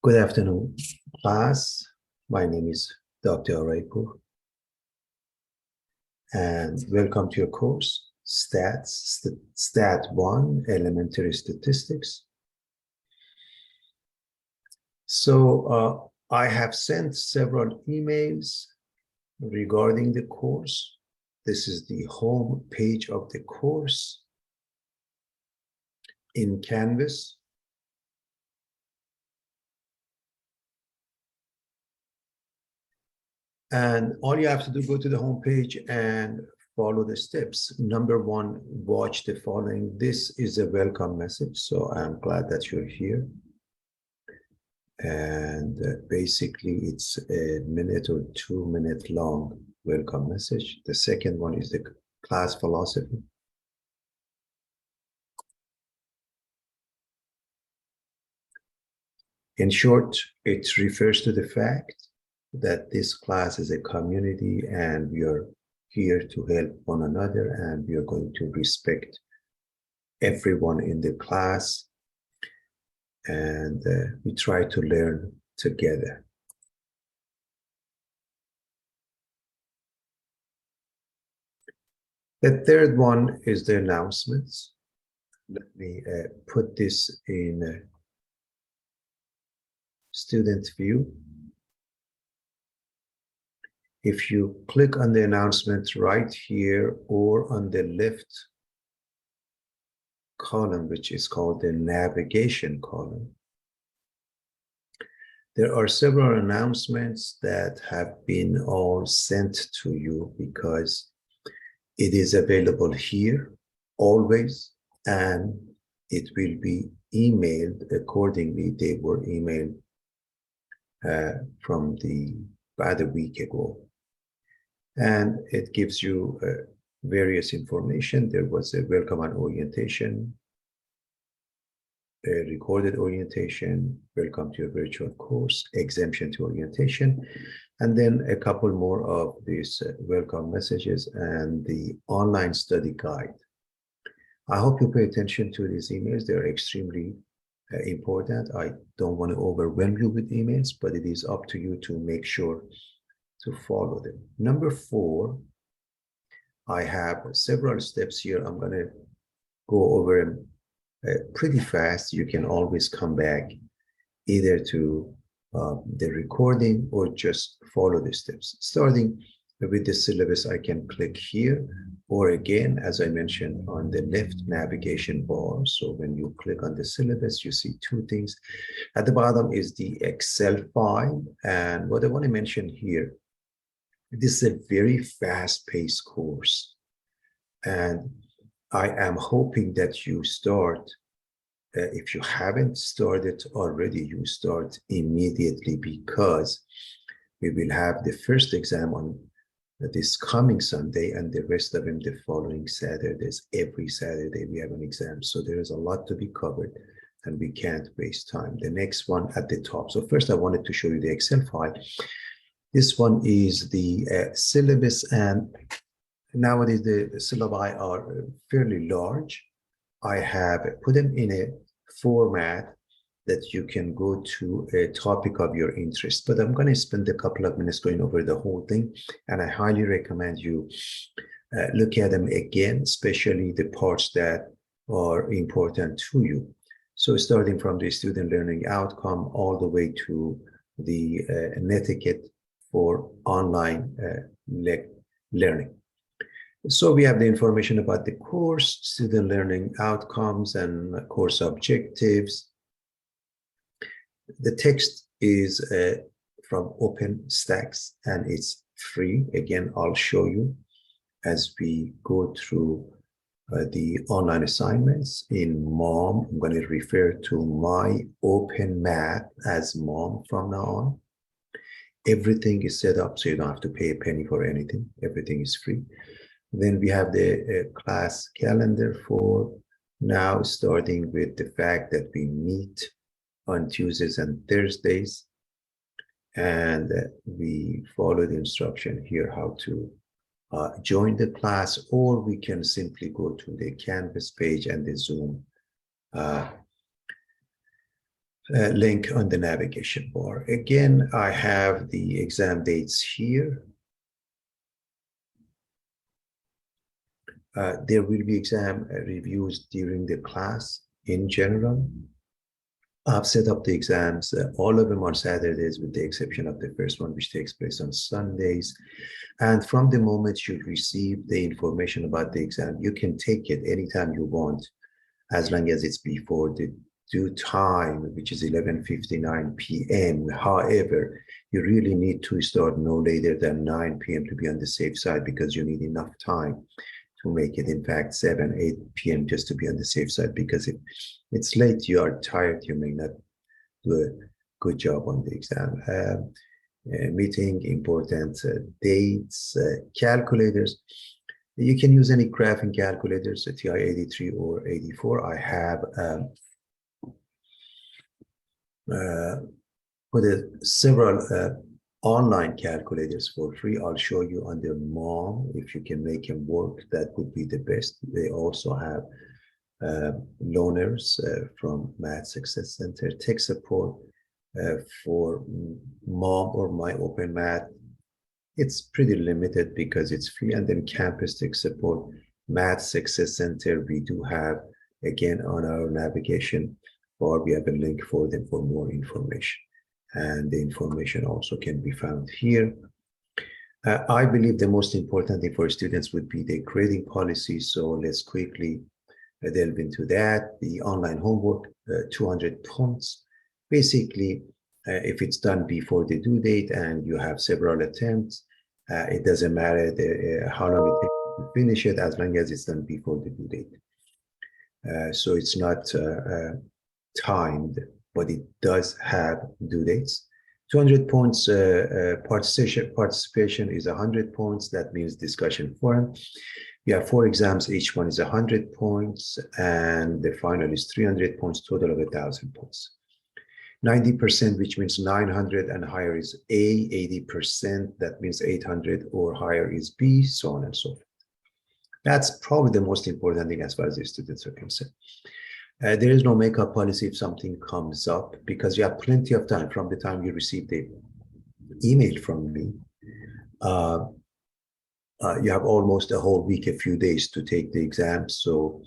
Good afternoon, class. My name is Dr. Araipur, and welcome to your course, Stat1, Elementary Statistics. So I have sent several emails regarding the course. This is the home page of the course in Canvas. And all you have to do, go to the home page and follow the steps. Number one, watch the following. This is a welcome message, so I'm glad that you're here. And basically, it's a minute or 2 minute long welcome message. The second one is the class philosophy. In short, it refers to the fact that this class is a community and we are here to help one another, and we are going to respect everyone in the class, and we try to learn together. The third one is the announcements. Let me put this in student view. If you click on the announcement right here or on the left column, which is called the navigation column, there are several announcements that have been all sent to you because it is available here always, and it will be emailed accordingly. They were emailed from about a week ago. And it gives you various information. There was a welcome and orientation, a recorded orientation, welcome to your virtual course, exemption to orientation, and then a couple more of these welcome messages and the online study guide. I hope you pay attention to these emails. They're extremely important. I don't want to overwhelm you with emails, but it is up to you to make sure to follow them. Number 4, I have several steps here. I'm going to go over them pretty fast. You can always come back either to the recording or just follow the steps. Starting with the syllabus, I can click here, or again, as I mentioned, on the left navigation bar. So when you click on the syllabus, you see two things. At the bottom is the Excel file. And what I want to mention here, this is a very fast-paced course, and I am hoping that you start, if you haven't started already, you start immediately, because we will have the first exam on this coming Sunday and the rest of them the following Saturdays. Every Saturday we have an exam, so there is a lot to be covered and we can't waste time. The next one at the top. So first I wanted to show you the Excel file. This one is the syllabus, and nowadays the syllabi are fairly large. I have put them in a format that you can go to a topic of your interest, but I'm going to spend a couple of minutes going over the whole thing, and I highly recommend you look at them again, especially the parts that are important to you. So starting from the student learning outcome all the way to the netiquette for online learning. So we have the information about the course, student learning outcomes, and course objectives. The text is from OpenStax, and it's free. Again, I'll show you as we go through the online assignments. In MOM, I'm going to refer to my Open Math as MOM from now on. Everything is set up so you don't have to pay a penny for anything. Everything is free. Then we have the class calendar for now, starting with the fact that we meet on Tuesdays and Thursdays. And we follow the instruction here how to join the class, or we can simply go to the Canvas page and the Zoom link on the navigation bar. Again, I have the exam dates here. There will be exam reviews during the class in general. I've set up the exams, all of them on Saturdays, with the exception of the first one, which takes place on Sundays. And from the moment you receive the information about the exam, you can take it anytime you want, as long as it's before the due time, which is 11:59 p.m. However, you really need to start no later than 9 p.m. to be on the safe side, because you need enough time to make it, in fact, 7, 8 p.m. just to be on the safe side, because if it's late, you are tired, you may not do a good job on the exam. Meeting important dates, calculators. You can use any graphing calculators, TI-83 or 84. I have put several online calculators for free. I'll show you on the MOM. If you can make them work, that would be the best. They also have loaners from Math Success Center, tech support for MOM or My Open Math. It's pretty limited because it's free. And then campus tech support, Math Success Center, we do have, again, on our navigation bar, we have a link for them for more information. And the information also can be found here. I believe the most important thing for students would be the grading policy. So let's quickly delve into that. The online homework, 200 points. Basically, if it's done before the due date and you have several attempts, it doesn't matter how long it takes to finish it, as long as it's done before the due date. So it's not timed, but it does have due dates. 200 points participation is 100 points. That means discussion forum. You have 4 exams. Each one is 100 points. And the final is 300 points, total of 1,000 points. 90%, which means 900 and higher, is A. 80%, that means 800 or higher, is B, so on and so forth. That's probably the most important thing as far as the students are concerned. There is no makeup policy if something comes up, because you have plenty of time from the time you receive the email from me. You have almost a whole week, a few days to take the exam. So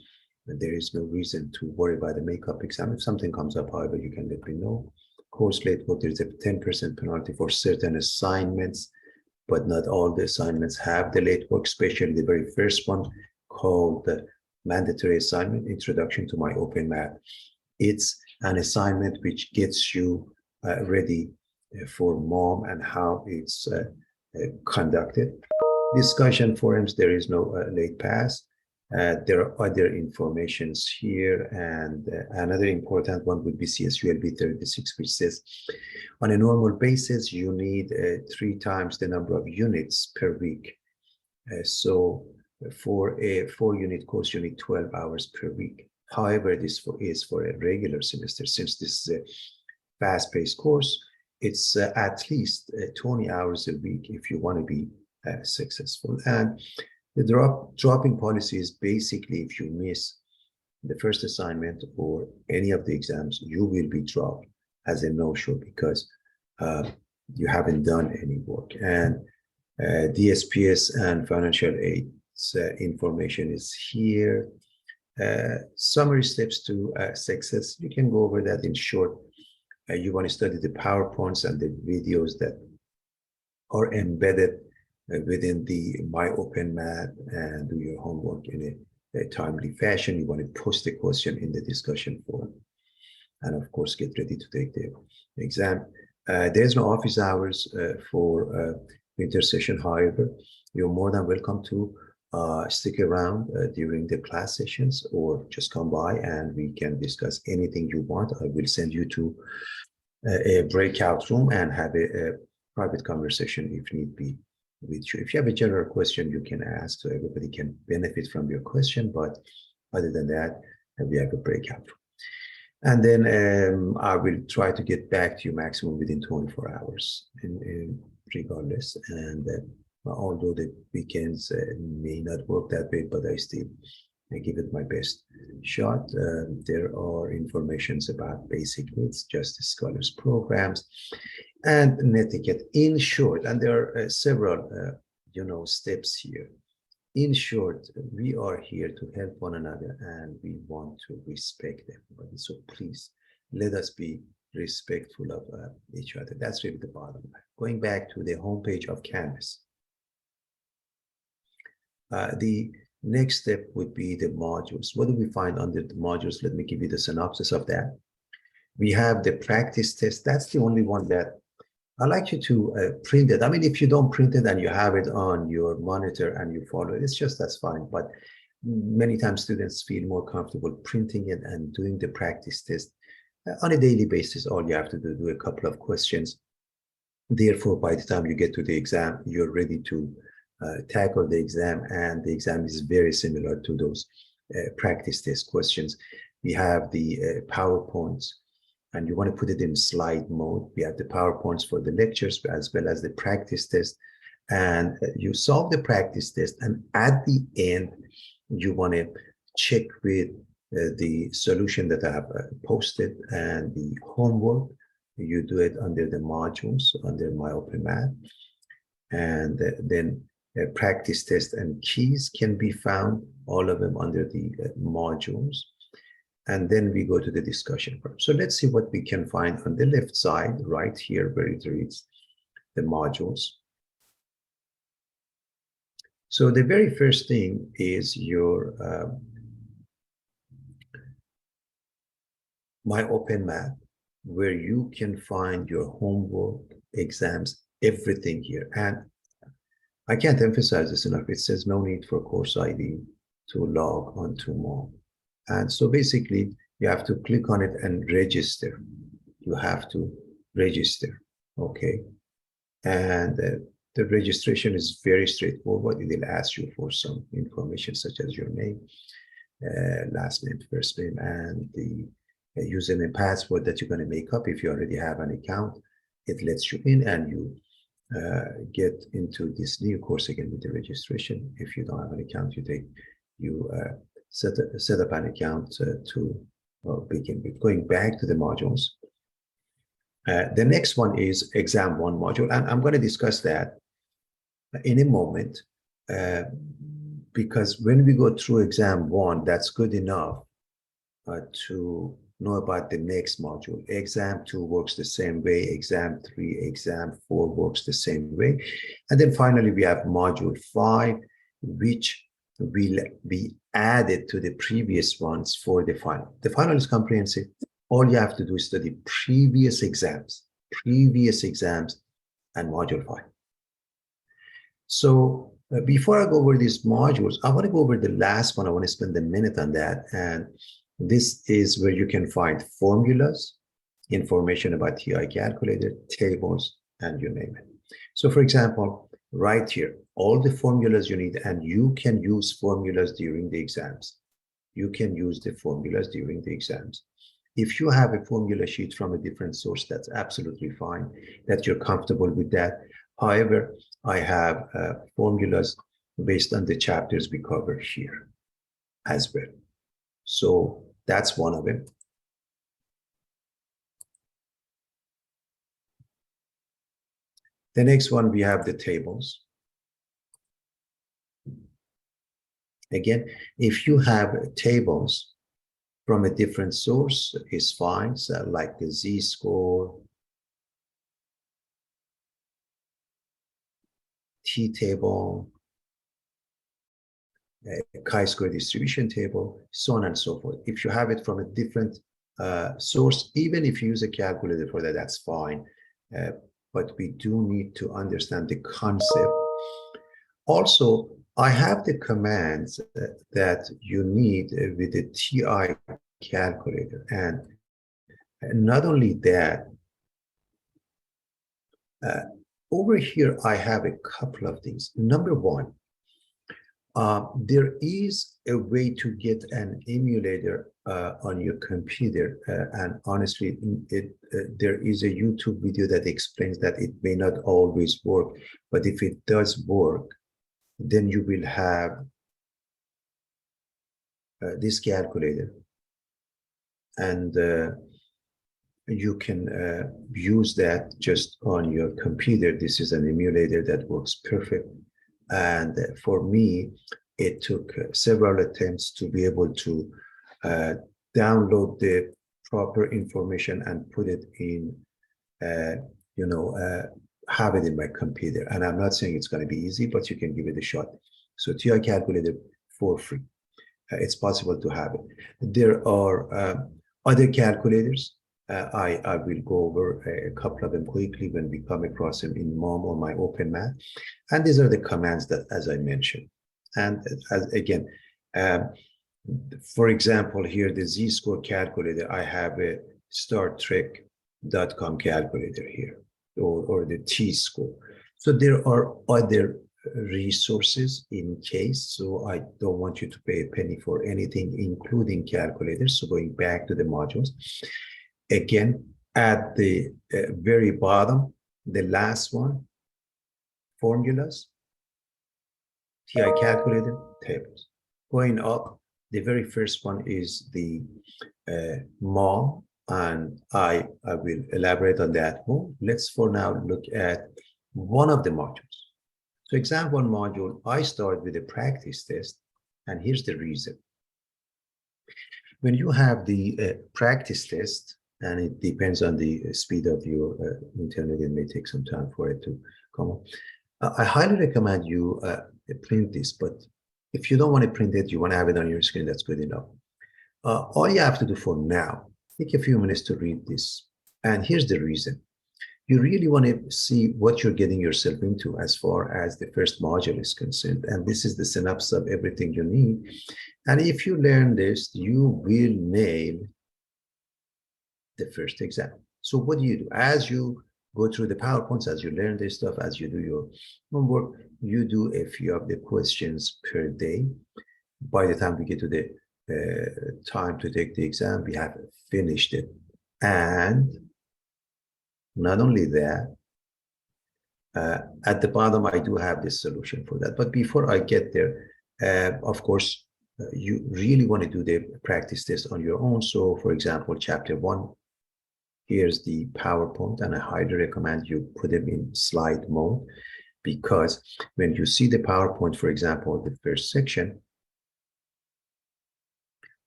there is no reason to worry about the makeup exam. If something comes up, however, you can let me know. Course late work, there's a 10% penalty for certain assignments, but not all the assignments have the late work, especially the very first one called the mandatory assignment, Introduction to My Open Math. It's an assignment which gets you ready for MOM and how it's conducted. Discussion forums, there is no late pass. There are other informations here, and another important one would be CSULB 36, which says on a normal basis, you need 3 times the number of units per week. So for a 4-unit course, you need 12 hours per week. However, this is for a regular semester. Since this is a fast-paced course, it's at least 20 hours a week if you want to be successful. And the dropping policy is basically if you miss the first assignment or any of the exams, you will be dropped as a no-show because you haven't done any work. And DSPS and financial aid information is here. Summary steps to success. You can go over that in short. You want to study the PowerPoints and the videos that are embedded within the My Open Math and do your homework in a timely fashion. You want to post the question in the discussion forum. And of course, get ready to take the exam. There's no office hours for winter session. However, you're more than welcome to stick around during the class sessions or just come by and we can discuss anything you want. I will send you to a breakout room and have a private conversation if need be with you. If you have a general question, you can ask so everybody can benefit from your question. But other than that, we have a breakout room. And then I will try to get back to you maximum within 24 hours regardless. And although the weekends may not work that way, but I still I give it my best shot. There are informations about basic needs, Justice Scholars programs, and netiquette. In short, and there are several, steps here. In short, we are here to help one another and we want to respect everybody. So please let us be respectful of each other. That's really the bottom line. Going back to the homepage of Canvas. The next step would be the modules. What do we find under the modules? Let me give you the synopsis of that. We have the practice test. That's the only one that I like you to print it. I mean, if you don't print it and you have it on your monitor and you follow it, it's just that's fine. But many times students feel more comfortable printing it and doing the practice test on a daily basis. All you have to do a couple of questions. Therefore, by the time you get to the exam, you're ready to tackle the exam, and the exam is very similar to those practice test questions. We have the PowerPoints, and you want to put it in slide mode. We have the PowerPoints for the lectures as well as the practice test, and you solve the practice test, and at the end, you want to check with the solution that I have posted and the homework. You do it under the modules, under My Open Math, and then practice test and keys can be found, all of them under the modules. And then we go to the discussion part. So let's see what we can find on the left side, right here, where it reads the modules. So the very first thing is your My Open Math, where you can find your homework, exams, everything here. And I can't emphasize this enough. It says no need for course ID to log on to more. And so basically, you have to click on it and register. You have to register, okay? And the registration is very straightforward. It will ask you for some information such as your name, last name, first name, and the username password that you're going to make up. If you already have an account, it lets you in and you get into this new course again with the registration. If you don't have an account, you set up an account to begin with. Going back to the modules, the next one is exam one module, and I'm going to discuss that in a moment, because when we go through exam one, that's good enough to know about the next module. Exam 2 works the same way, exam 3, exam 4 works the same way. And then finally, we have module 5, which will be added to the previous ones for the final. The final is comprehensive. All you have to do is study previous exams, and module 5. So before I go over these modules, I want to go over the last one. I want to spend a minute on that. And this is where you can find formulas, information about TI calculator, tables, and you name it. So for example, right here, all the formulas you need, and you can use formulas during the exams. You can use the formulas during the exams. If you have a formula sheet from a different source, that's absolutely fine, that you're comfortable with that. However, I have formulas based on the chapters we cover here as well. So that's one of them. The next one, we have the tables. Again, if you have tables from a different source, is fine, so like the z-score, t-table, chi-square distribution table, so on and so forth. If you have it from a different source, even if you use a calculator for that, that's fine. But we do need to understand the concept. Also, I have the commands that you need with the TI calculator. And not only that, over here, I have a couple of things. Number one, there is a way to get an emulator on your computer, and honestly, there is a YouTube video that explains that it may not always work, but if it does work, then you will have this calculator, and you can use that just on your computer. This is an emulator that works perfect. And for me, it took several attempts to be able to download the proper information and put it in, have it in my computer. And I'm not saying it's going to be easy, but you can give it a shot. So TI calculator for free. It's possible to have it. There are other calculators. I will go over a couple of them quickly when we come across them in MOM or my Open Math. And these are the commands that, as I mentioned. And again, for example, here, the Z-score calculator, I have a StarTrek.com calculator here, or the T-score. So there are other resources in case, so I don't want you to pay a penny for anything, including calculators. So going back to the modules, again, at the very bottom, the last one, formulas, TI calculator, tables. Going up, the very first one is the MOM, and I will elaborate on that more. Let's for now look at one of the modules. So example one module, I start with a practice test, and here's the reason. When you have the practice test, and it depends on the speed of your internet, it may take some time for it to come up. I highly recommend you print this, but if you don't want to print it, you want to have it on your screen, that's good enough. All you have to do for now, take a few minutes to read this. And here's the reason. You really want to see what you're getting yourself into as far as the first module is concerned. And this is the synopsis of everything you need. And if you learn this, you will nail the first exam. So what do? As you go through the PowerPoints, as you learn this stuff, as you do your homework, you do a few of the questions per day. By the time we get to the time to take the exam, we have finished it. And not only that, at the bottom, I do have this solution for that. But before I get there, of course, you really want to do the practice test on your own. So for example, chapter 1, here's the PowerPoint, and I highly recommend you put them in slide mode, because when you see the PowerPoint, for example, the first section,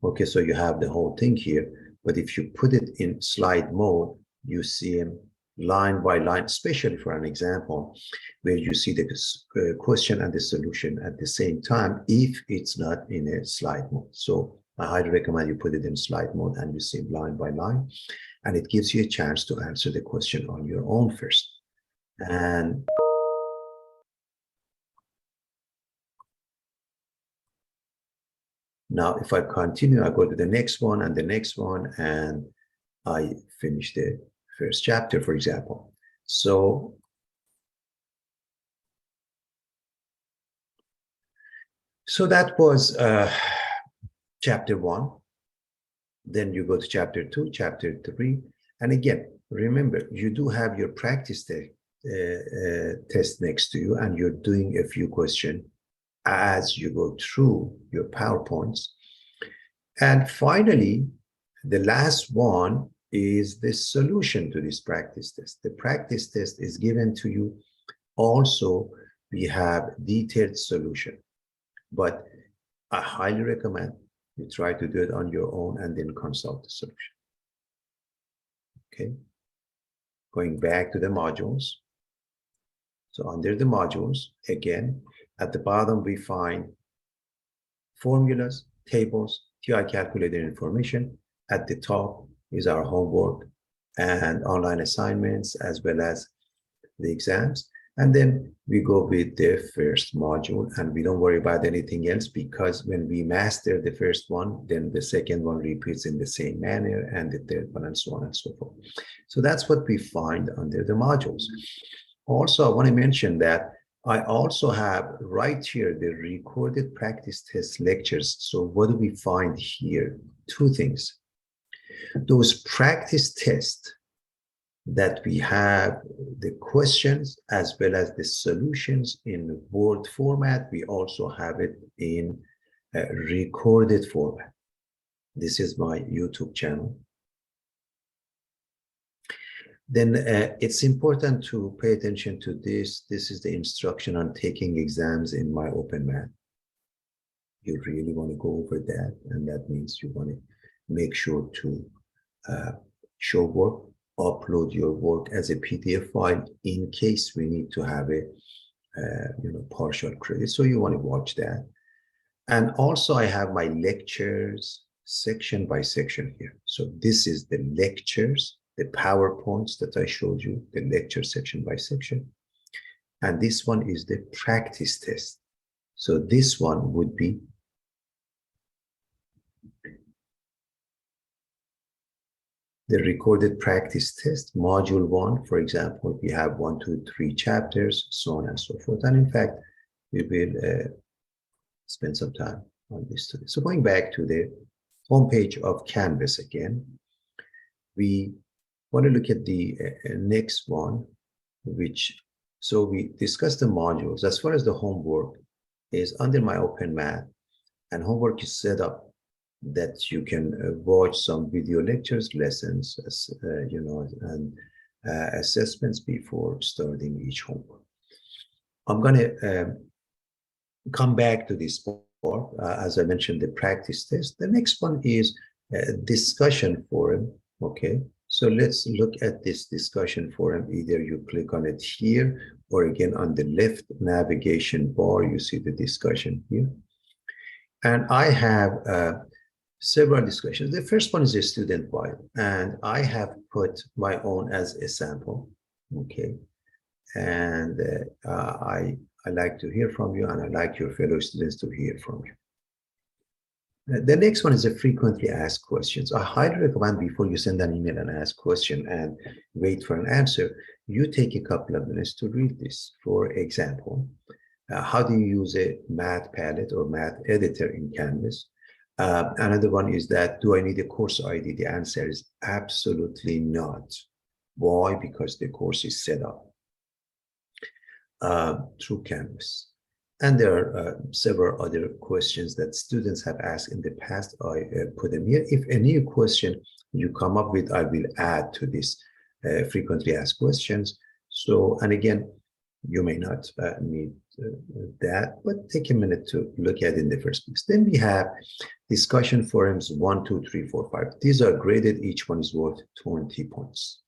okay, so you have the whole thing here, but if you put it in slide mode, you see them line by line, especially for an example where you see the question and the solution at the same time, if it's not in a slide mode. So I highly recommend you put it in slide mode and you see line by line, and it gives you a chance to answer the question on your own first. And now if I continue, I go to the next one and the next one, and I finish the first chapter, for example. So that was chapter 1. Then you go to chapter 2, chapter 3. And again, remember, you do have your practice test next to you, and you're doing a few questions as you go through your PowerPoints. And finally, the last one is the solution to this practice test. The practice test is given to you. Also, we have detailed solution, but I highly recommend you try to do it on your own and then consult the solution. Okay, going back to the modules. So under the modules, again, at the bottom, we find formulas, tables, TI calculator information. At the top is our homework and online assignments, as well as the exams. And then we go with the first module, and we don't worry about anything else, because when we master the first one, then the second one repeats in the same manner, and the third one, and so on and so forth. So that's what we find under the modules. Also, I want to mention that I also have right here the recorded practice test lectures. So what do we find here? Two things. Those practice tests that we have the questions as well as the solutions in Word format. We also have it in recorded format. This is my YouTube channel. Then it's important to pay attention to this. This is the instruction on taking exams in my open math. You really want to go over that, and that means you want to make sure to show work, upload your work as a PDF file in case we need to have a partial credit. So you want to watch that. And also I have my lectures section by section here. So this is the lectures, the PowerPoints that I showed you, the lecture section by section. And this one is the practice test. So this one would be the recorded practice test, module 1, for example. We have 1, 2, 3 chapters, so on and so forth. And in fact, we will spend some time on this today. So going back to the homepage of Canvas again, we want to look at the next one, so we discussed the modules. As far as the homework is under my open math, and homework is set up that you can watch some video lectures, lessons, and assessments before starting each homework. I'm going to come back to this part. As I mentioned, the practice test. The next one is a discussion forum. Okay, so let's look at this discussion forum. Either you click on it here, or again on the left navigation bar, you see the discussion here. And I have several discussions. The first one is a student file, and I have put my own as a sample. Okay, and I like to hear from you, and I like your fellow students to hear from you. The next one is a frequently asked questions. I highly recommend before you send an email and ask question and wait for an answer, you take a couple of minutes to read this. For example, how do you use a math palette or math editor in Canvas? Another one is that, do I need a course ID? The answer is absolutely not. Why? Because the course is set up through Canvas. And there are several other questions that students have asked in the past. I put them here. If a new question you come up with, I will add to this frequently asked questions. So, and again, you may not need that, but take a minute to look at it in the first place. Then we have discussion forums 1, 2, 3, 4, 5. These are graded. Each one is worth 20 points.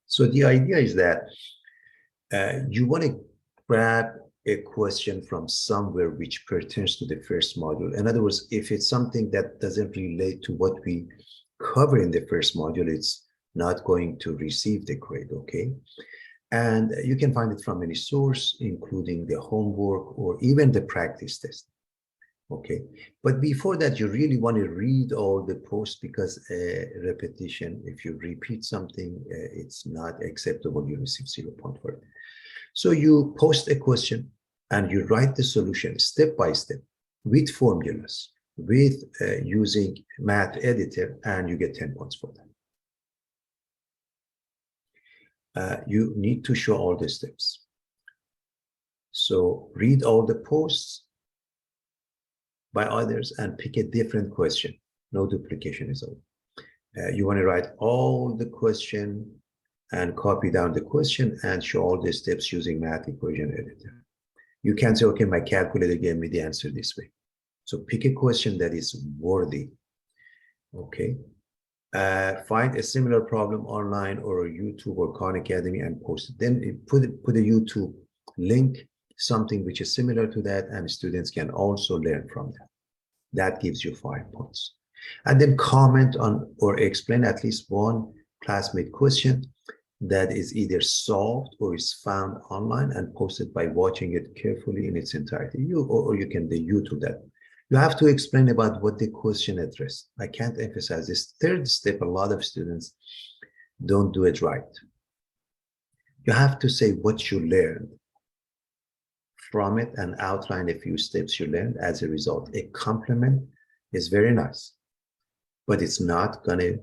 So the idea is that you want to grab a question from somewhere which pertains to the first module. In other words, if it's something that doesn't relate to what we cover in the first module, it's not going to receive the grade, okay? And you can find it from any source, including the homework or even the practice test, okay? But before that, you really want to read all the posts, because repetition, if you repeat something, it's not acceptable. You receive 0 point for it. So you post a question and you write the solution step by step with formulas, with using math editor, and you get 10 points for that. You need to show all the steps. So read all the posts by others and pick a different question. No duplication is allowed. You want to write all the question and copy down the question and show all the steps using math equation editor. You can say, okay, my calculator gave me the answer this way. So pick a question that is worthy, okay? Find a similar problem online or YouTube or Khan Academy and post it. Then put a YouTube link, something which is similar to that, and students can also learn from that. That gives you 5 points. And then comment on or explain at least one classmate question that is either solved or is found online and posted by watching it carefully in its entirety. Or you can do YouTube that. You have to explain about what the question addressed. I can't emphasize this. Third step, a lot of students don't do it right. You have to say what you learned from it and outline a few steps you learned as a result. A compliment is very nice, but it's not going to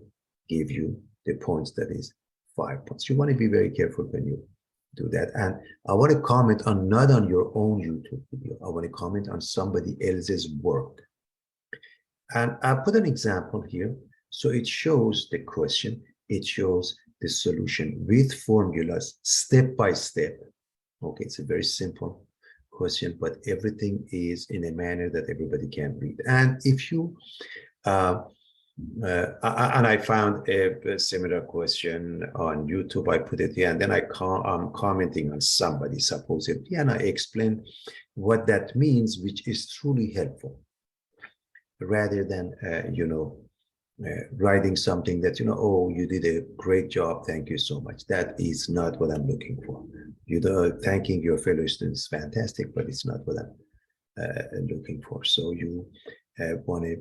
give you the points that is 5 points. You want to be very careful when you do that. And I want to comment on not on your own YouTube video. I want to comment on somebody else's work. And I put an example here. So it shows the question, it shows the solution with formulas, step by step. Okay, it's a very simple question, but everything is in a manner that everybody can read. And if you, and I found a similar question on YouTube, I put it here, and then I'm commenting on somebody supposedly, and I explain what that means, which is truly helpful, rather than, writing something that, oh, you did a great job, thank you so much. That is not what I'm looking for. Thanking your fellow students, fantastic, but it's not what I'm looking for. So you want to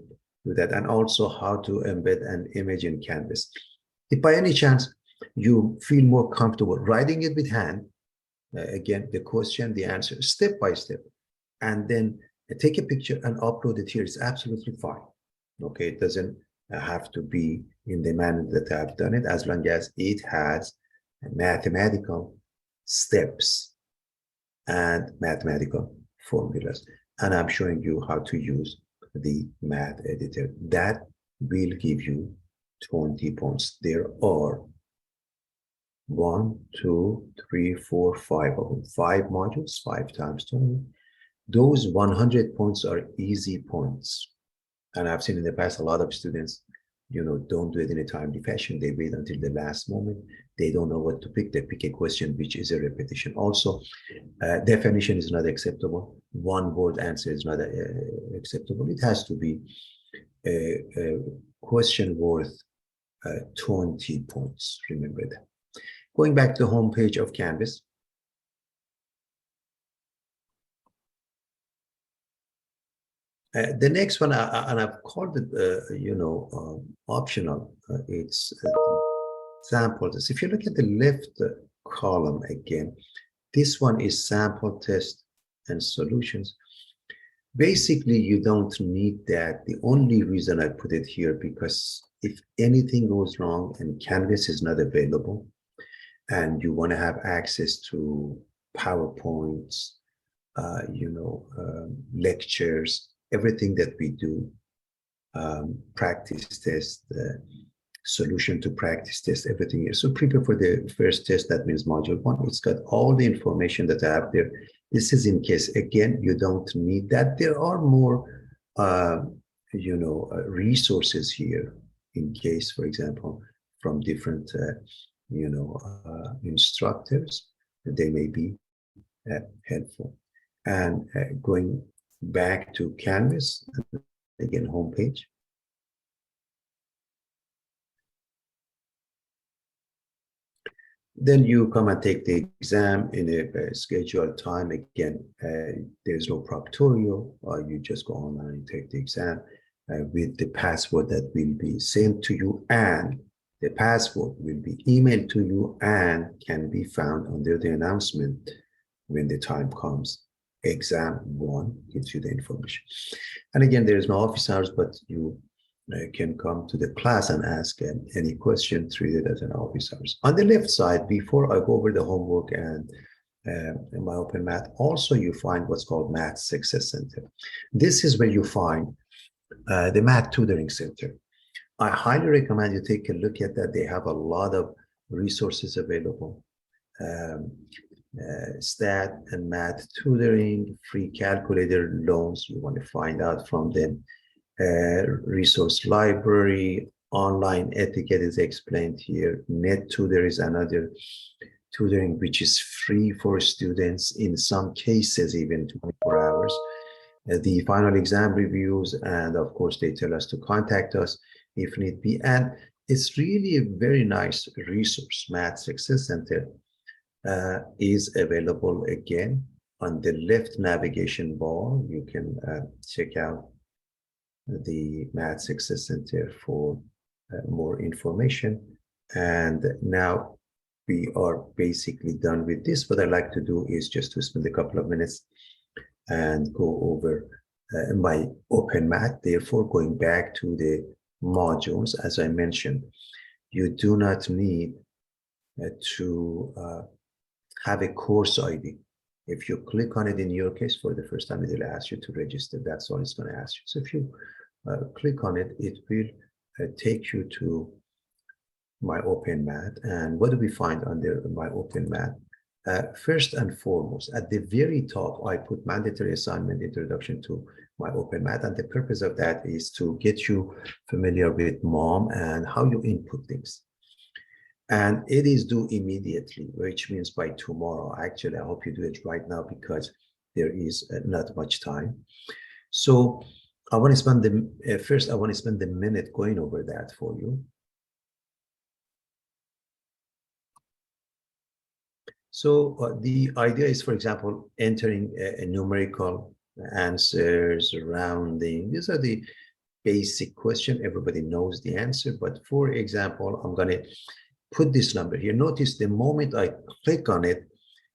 do that. And also how to embed an image in Canvas. If by any chance you feel more comfortable writing it with hand, again, the question, the answer, step by step, and then take a picture and upload it here is absolutely fine. Okay, it doesn't have to be in the manner that I've done it, as long as it has mathematical steps and mathematical formulas. And I'm showing you how to use the math editor. That will give you 20 points. There are 1, 2, 3, 4, 5 of them. 5 modules, 5 times 20. Those 100 points are easy points. And I've seen in the past a lot of students, don't do it in a timely fashion. They wait until the last moment. They don't know what to pick. They pick a question which is a repetition. Also, definition is not acceptable. One word answer is not acceptable. It has to be a question worth 20 points. Remember that. Going back to the home page of Canvas. The next one, and I've called it, optional. It's sample test. If you look at the left column again, this one is sample test and solutions. Basically, you don't need that. The only reason I put it here, because if anything goes wrong and Canvas is not available, and you want to have access to PowerPoints, lectures, everything that we do, practice test, solution to practice test, everything is. So prepare for the first test, that means module 1. It's got all the information that I have there. This is in case, again, you don't need that. There are more, resources here in case, for example, from different, instructors, they may be helpful. And going back to Canvas, again, homepage. Then you come and take the exam in a scheduled time. Again, there's no proctorio. You just go online and take the exam with the password that will be sent to you, and the password will be emailed to you and can be found under the announcement when the time comes. Exam 1 gives you the information. And again, there's no office hours, but you can come to the class and ask any question, treat it as an office hours. On the left side, before I go over the homework and my open math, also you find what's called Math Success Center. This is where you find the Math Tutoring Center. I highly recommend you take a look at that. They have a lot of resources available. Stat and math tutoring, free calculator, loans, you want to find out from them. Resource library, online etiquette is explained here. Net tutor is another tutoring which is free for students, in some cases even 24 hours. The final exam reviews, and of course they tell us to contact us if need be. And it's really a very nice resource. Math Success Center is available again on the left navigation bar. You can check out the Math Success Center for more information. And now we are basically done with this. What I like to do is just to spend a couple of minutes and go over my open math. Therefore, going back to the modules, as I mentioned, you do not need to have a course ID. If you click on it in your case for the first time, it will ask you to register. That's all it's going to ask you. So if you click on it, it will take you to my open math. And what do we find under my open math? First and foremost, at the very top, I put mandatory assignment introduction to my open math. And the purpose of that is to get you familiar with MOM and how you input things. And it is due immediately, which means by tomorrow. Actually, I hope you do it right now because there is not much time. So I want to spend the first, I want to spend a minute going over that for you. So the idea is, for example, entering a numerical answers, rounding. These are the basic question. Everybody knows the answer. But for example, I'm going to put this number here. Notice the moment I click on it,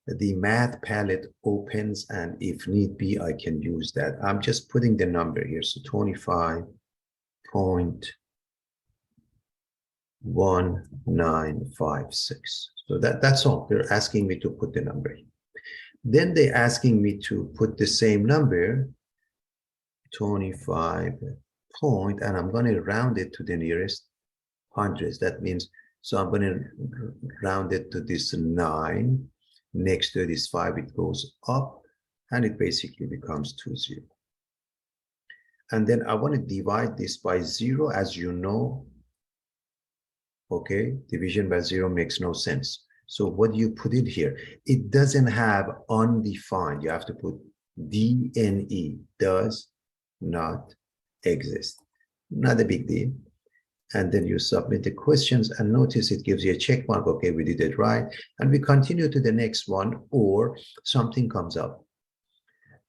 the math palette opens, and if need be, I can use that. I'm just putting the number here. So 25.1956. So that's all. They're asking me to put the number. Then they're asking me to put the same number, 25 point, and I'm going to round it to the nearest hundreds. That means, so I'm going to round it to this 9. Next to this 5, it goes up, and it basically becomes 20. And then I want to divide this by 0, as you know. Okay, division by 0 makes no sense. So what do you put in here? It doesn't have undefined. You have to put DNE, does not exist. Not a big deal. And then you submit the questions, and notice it gives you a check mark. Okay, we did it right. And we continue to the next one, or something comes up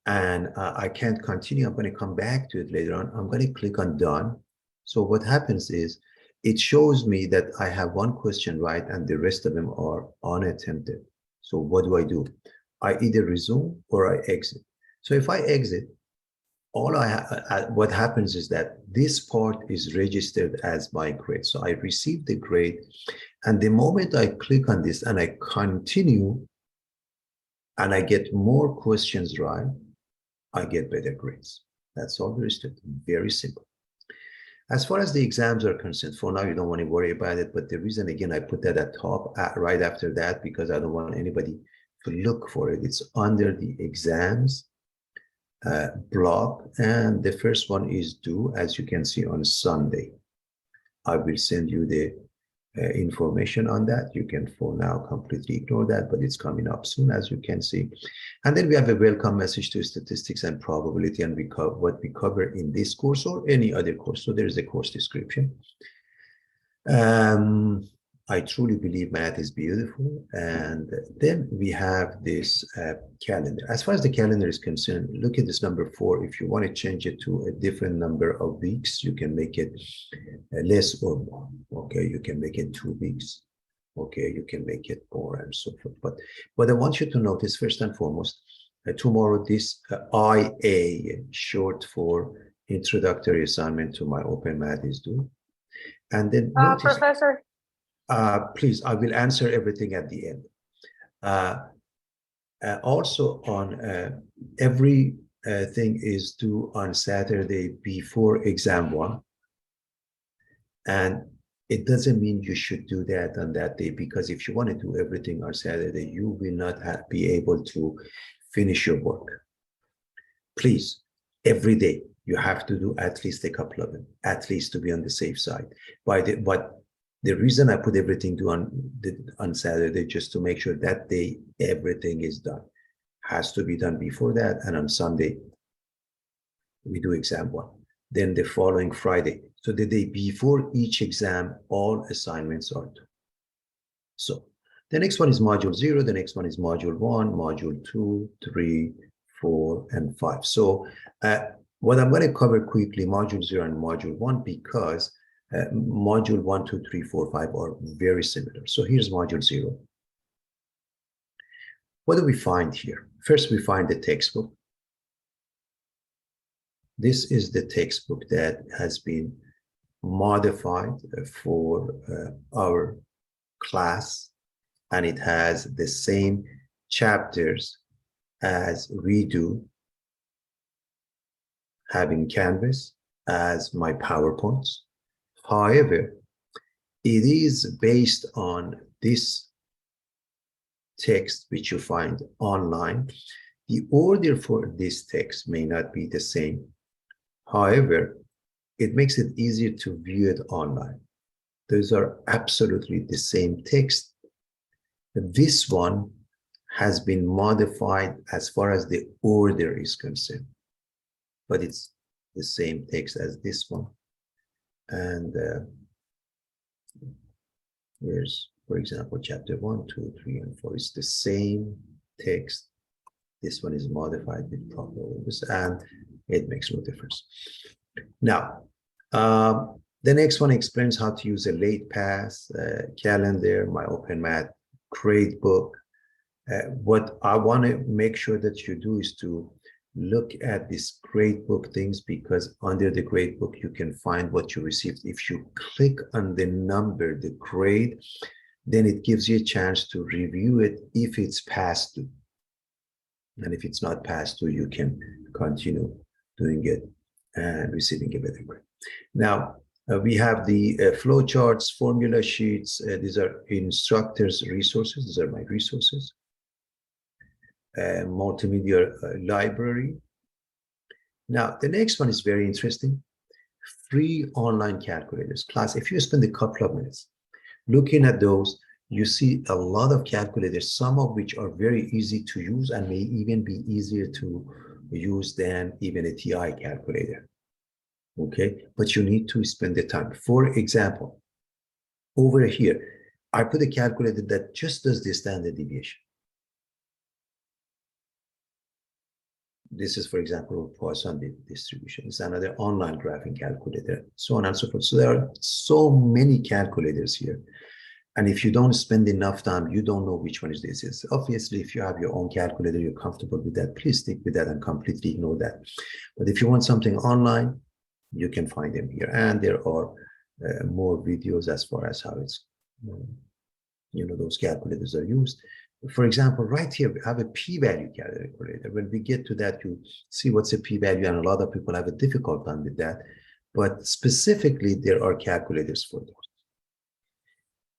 and I can't continue. I'm going to come back to it later on. I'm going to click on done. So what happens is, it shows me that I have one question right and the rest of them are unattempted. So what do? I either resume or I exit. So if I exit, all what happens is that this part is registered as my grade. So I receive the grade, and the moment I click on this and I continue and I get more questions right, I get better grades. That's all there is to it. Very simple. As far as the exams are concerned, for now, you don't want to worry about it. But the reason, again, I put that at top right after that, because I don't want anybody to look for it. It's under the exams block. And the first one is due, as you can see, on Sunday. I will send you the information on that. You can for now completely ignore that, but it's coming up soon, as you can see. And then we have a welcome message to statistics and probability, and what we cover in this course or any other course. So there's a course description. I truly believe math is beautiful. And then we have this calendar. As far as the calendar is concerned, look at this number 4. If you want to change it to a different number of weeks, you can make it less or more. Okay, you can make it 2 weeks. Okay, you can make it more, and so forth. But what I want you to notice, first and foremost, tomorrow this IA, short for introductory assignment to my open math, is due. And then notice, Professor, please, I will answer everything at the end. Also, on every thing is due on Saturday before exam 1. And it doesn't mean you should do that on that day, because if you want to do everything on Saturday, you will not be able to finish your work. Please, every day, you have to do at least a couple of them, at least to be on the safe side. But the reason I put everything due on Saturday, just to make sure that day everything is done. Has to be done before that, and on Sunday, we do exam 1. Then the following Friday. So the day before each exam, all assignments are due. So the next one is module 0. The next one is module 1, module 2, 3, 4, and 5. So what I'm going to cover quickly, module 0 and module 1, because module 1, 2, 3, 4, 5 are very similar. So here's module 0. What do we find here? First, we find the textbook. This is the textbook that has been modified for our class, and it has the same chapters as we do having Canvas as my PowerPoints. However, it is based on this text which you find online. The order for this text may not be the same. However, it makes it easier to view it online. Those are absolutely the same text. This one has been modified as far as the order is concerned, but it's the same text as this one. And here's, for example, chapter 1, 2, 3, and 4. It's the same text. This one is modified with proper orders, and it makes no difference. Now, the next one explains how to use a late pass calendar, my OpenMath gradebook. What I want to make sure that you do is to look at these gradebook things, because under the gradebook, you can find what you received. If you click on the number, the grade, then it gives you a chance to review it if it's passed through. And if it's not passed through, you can continue doing it and receiving a better grade. Now, we have the flowcharts, formula sheets. These are instructors' resources. These are my resources. Multimedia library. Now, the next one is very interesting. Free online calculators. Class, if you spend a couple of minutes looking at those, you see a lot of calculators, some of which are very easy to use and may even be easier to use than even a TI calculator. Okay, but you need to spend the time. For example, over here, I put a calculator that just does the standard deviation. This is, for example, Poisson distribution. It's another online graphing calculator, so on and so forth. So there are so many calculators here. And if you don't spend enough time, you don't know which one is this is. Obviously, if you have your own calculator, you're comfortable with that, please stick with that and completely ignore that. But if you want something online, you can find them here. And there are more videos as far as how it's, those calculators are used. For example, right here, we have a p-value calculator. When we get to that, you see what's a p-value, and a lot of people have a difficult time with that. But specifically, there are calculators for those.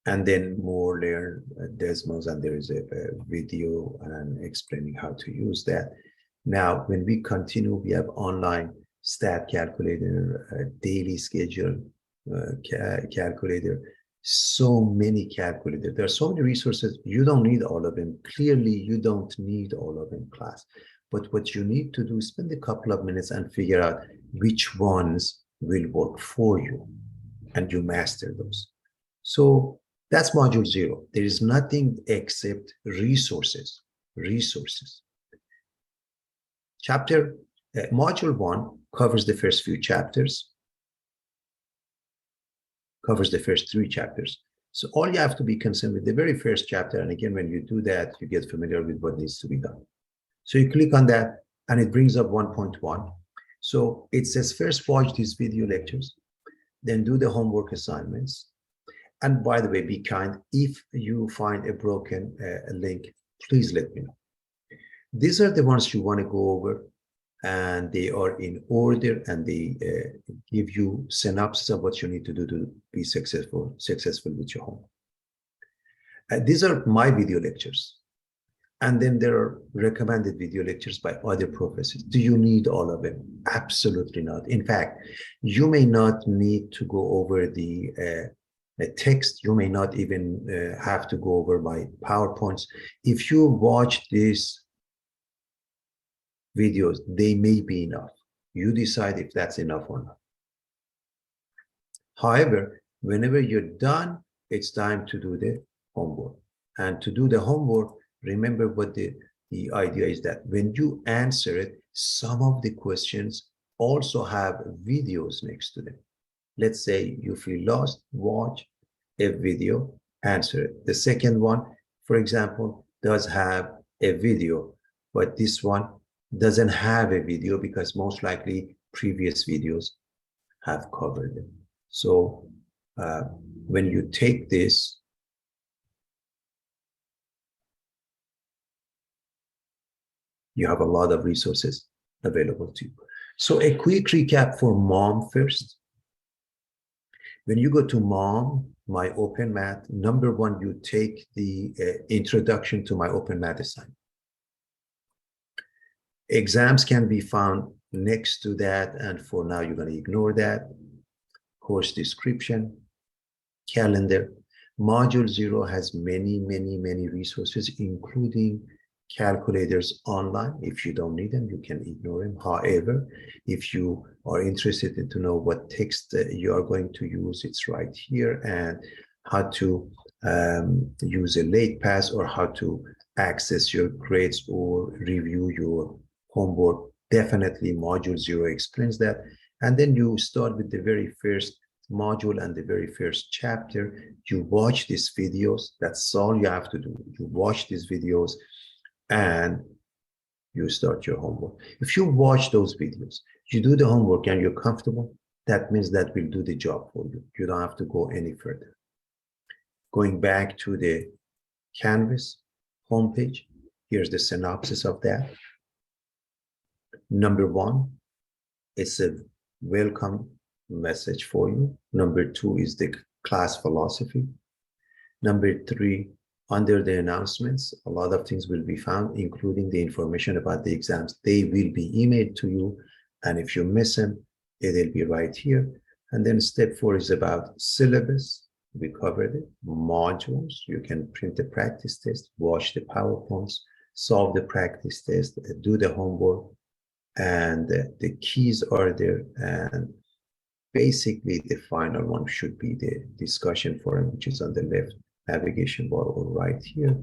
And then more layer Desmos, and there is a video and explaining how to use that. Now, when we continue, we have online stat calculator, daily schedule calculator, so many calculators. There are so many resources. You don't need all of them. Clearly, you don't need all of them, class. But what you need to do is spend a couple of minutes and figure out which ones will work for you, and you master those. So that's module 0. There is nothing except resources. Module 1 covers the first few chapters, covers the first 3 chapters. So all you have to be concerned with the very first chapter. And again, when you do that, you get familiar with what needs to be done. So you click on that and it brings up 1.1. So it says, first watch these video lectures, then do the homework assignments. And by the way, be kind. If you find a broken link, please let me know. These are the ones you want to go over, and they are in order, and they give you synopsis of what you need to do to be successful with your homework. These are my video lectures. And then there are recommended video lectures by other professors. Do you need all of them? Absolutely not. In fact, you may not need to go over the text. You may not even have to go over my PowerPoints. If you watch these videos, they may be enough. You decide if that's enough or not. However, whenever you're done, it's time to do the homework. And to do the homework, remember what the idea is, that when you answer it, some of the questions also have videos next to them. Let's say you feel lost, watch a video, answer it. The second one, for example, does have a video, but this one doesn't have a video because most likely previous videos have covered it. So when you take this, You have a lot of resources available to you. So a quick recap for mom first. When you go to mom, my open math, number one, you take the introduction to my open math assignment. Exams can be found next to that, and for now, you're going to ignore that. Course description, calendar. Module 0 has many resources, including calculators online. If you don't need them, you can ignore them. However, if you are interested in to know what text you are going to use, it's right here, and how to use a late pass or how to access your grades or review your homework. Definitely module 0 explains that. And then you start with the very first module and the very first chapter. You watch these videos. That's all you have to do. You watch these videos and you start your homework. If you watch those videos, you do the homework and you're comfortable, that means that will do the job for you. You don't have to go any further. Going back to the Canvas homepage, here's the synopsis of that. Number one, it's a welcome message for you. Number 2 is the class philosophy. Number 3, under the announcements, a lot of things will be found, including the information about the exams. They will be emailed to you, and if you miss them, it'll be right here. And then step 4 is about syllabus. We covered it. Modules, you can print the practice test, watch the PowerPoints, solve the practice test, do the homework, and the keys are there. And basically, the final one should be the discussion forum, which is on the left navigation bar or right here.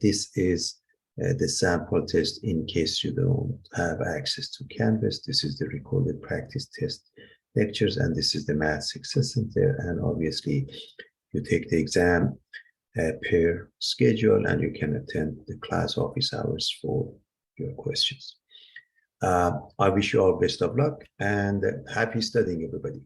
This is the sample test in case you don't have access to Canvas. This is the recorded practice test lectures, and this is the Math Success Center. And obviously, you take the exam per schedule, and you can attend the class office hours for your questions. I wish you all best of luck and happy studying, everybody.